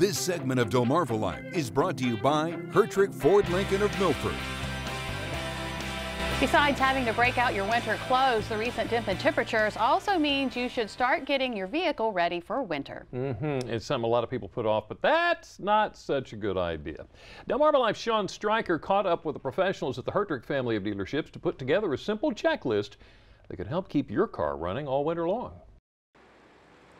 This segment of Delmarva Life is brought to you by Hertrich Ford Lincoln of Milford. Besides having to break out your winter clothes, the recent dip in temperatures also means you should start getting your vehicle ready for winter. It's something a lot of people put off, but that's not such a good idea. Delmarva Life's Sean Stryker caught up with the professionals at the Hertrich family of dealerships to put together a simple checklist that could help keep your car running all winter long.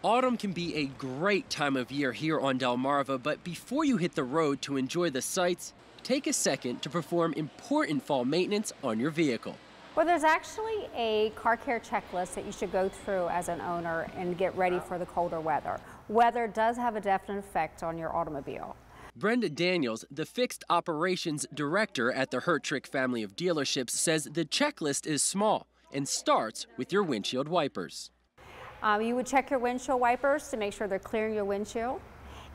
Autumn can be a great time of year here on Delmarva, but before you hit the road to enjoy the sights, take a second to perform important fall maintenance on your vehicle. Well, there's actually a car care checklist that you should go through as an owner and get ready for the colder weather. Weather does have a definite effect on your automobile. Brenda Daniels, the fixed operations director at the Hertrich family of dealerships, says the checklist is small and starts with your windshield wipers. You would check your windshield wipers to make sure they're clearing your windshield.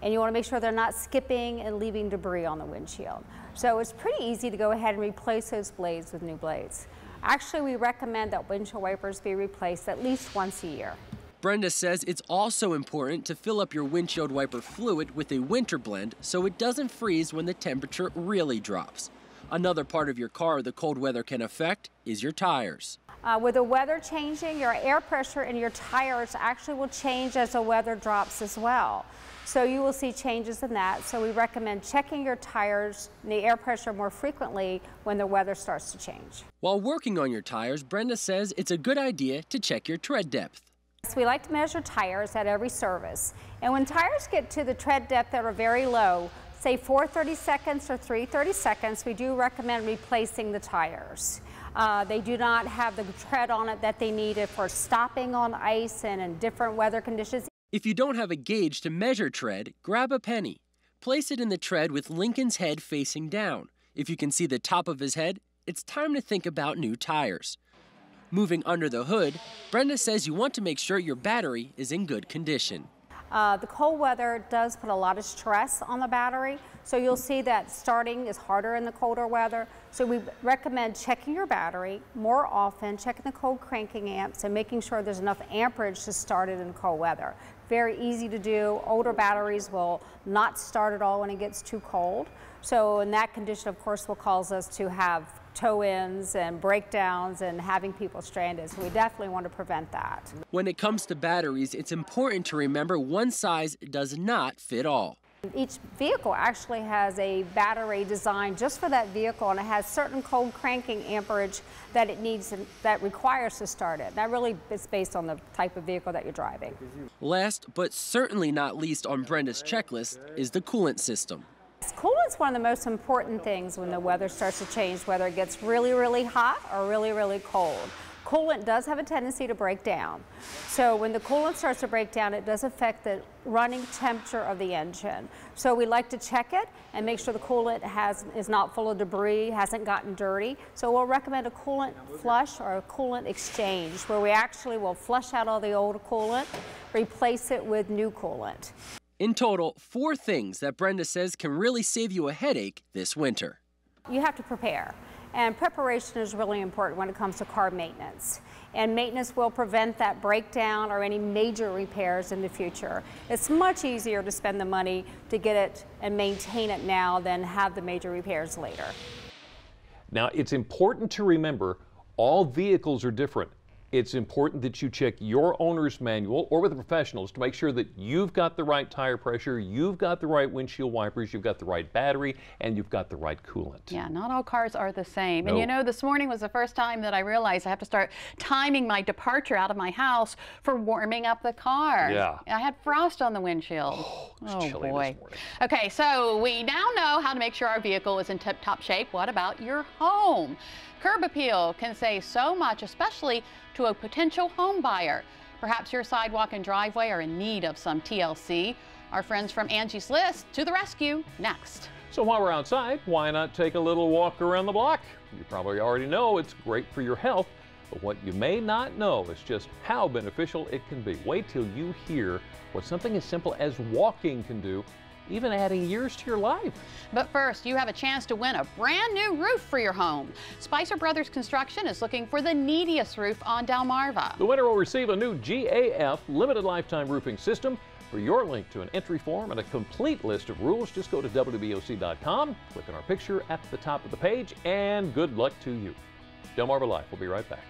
And you want to make sure they're not skipping and leaving debris on the windshield. So it's pretty easy to go ahead and replace those blades with new blades. Actually, we recommend that windshield wipers be replaced at least once a year. Brenda says it's also important to fill up your windshield wiper fluid with a winter blend so it doesn't freeze when the temperature really drops. Another part of your car the cold weather can affect is your tires. With the weather changing, your air pressure in your tires actually will change as the weather drops as well. So you will see changes in that. So we recommend checking your tires and the air pressure more frequently when the weather starts to change. While working on your tires, Brenda says it's a good idea to check your tread depth. So we like to measure tires at every service. And when tires get to the tread depth that are very low, say 4/30 seconds or 3/30 seconds, we do recommend replacing the tires. They do not have the tread on it that they needed for stopping on ice and in different weather conditions. If you don't have a gauge to measure tread, grab a penny. Place it in the tread with Lincoln's head facing down. If you can see the top of his head, it's time to think about new tires. Moving under the hood, Brenda says you want to make sure your battery is in good condition. The cold weather does put a lot of stress on the battery, so you'll see that starting is harder in the colder weather. So we recommend checking your battery more often, checking the cold cranking amps, and making sure there's enough amperage to start it in cold weather. Very easy to do. Older batteries will not start at all when it gets too cold. So in that condition, of course, will cause us to have tow-ins and breakdowns and having people stranded. So we definitely want to prevent that. When it comes to batteries, it's important to remember one size does not fit all. Each vehicle actually has a battery designed just for that vehicle, and it has certain cold cranking amperage that it needs and that requires to start it. That really is based on the type of vehicle that you're driving. Last but certainly not least on Brenda's checklist is the coolant system. Coolant's one of the most important things when the weather starts to change, whether it gets really, really hot or really, really cold. Coolant does have a tendency to break down. So when the coolant starts to break down, it does affect the running temperature of the engine. So we like to check it and make sure the coolant is not full of debris, hasn't gotten dirty. So we'll recommend a coolant flush or a coolant exchange, where we actually will flush out all the old coolant, replace it with new coolant. In total, 4 things that Brenda says can really save you a headache this winter. You have to prepare, and preparation is really important when it comes to car maintenance. And maintenance will prevent that breakdown or any major repairs in the future. It's much easier to spend the money to get it and maintain it now than have the major repairs later. Now, it's important to remember all vehicles are different. It's important that you check your owner's manual or with the professionals to make sure that you've got the right tire pressure, you've got the right windshield wipers, you've got the right battery, and you've got the right coolant. Yeah, not all cars are the same. No. And you know, this morning was the first time that I realized I have to start timing my departure out of my house for warming up the car. Yeah. I had frost on the windshield. Oh, it was chilly boy. this morning. Okay, so we now know how to make sure our vehicle is in tip-top shape. What about your home? Curb appeal can say so much, especially to a potential home buyer. Perhaps your sidewalk and driveway are in need of some TLC. Our friends from Angie's List to the rescue next. So while we're outside, why not take a little walk around the block? You probably already know it's great for your health, but what you may not know is just how beneficial it can be. Wait till you hear what something as simple as walking can do, even adding years to your life. But first, you have a chance to win a brand new roof for your home. Spicer Brothers Construction is looking for the neediest roof on Delmarva. The winner will receive a new GAF limited lifetime roofing system. For your link to an entry form and a complete list of rules, just go to WBOC.com, click on our picture at the top of the page, and good luck to you. Delmarva Life will be right back.